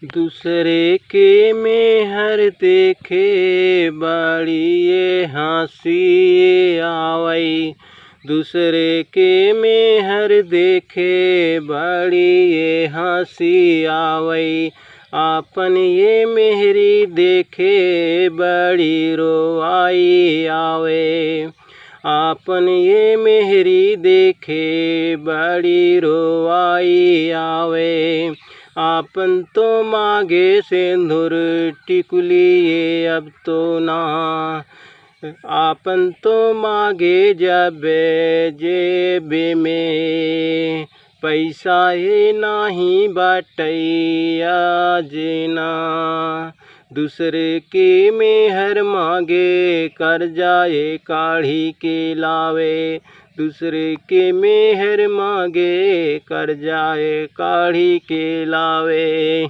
दूसरे के मेहर देखे बड़ी ये हँसी आवई। दूसरे के मेहर देखे बड़ी ये हँसी आवई। आपन ये मेहरी देखे बड़ी रोवाई आवे। आपन ये मेहरी देखे बड़ी रोवाई आवे। आपन तो मांगे सिंदूर टिकुली ये अब तो ना। आपन तो मांगे जबे जेबे में पैसा ये नाही बाटैया जेना। दूसरे के मेहर मांगे कर्जा ये काढ़ी के लावे। दूसरे के मेहर मांगे कर्जा ये काढ़ी के लावे।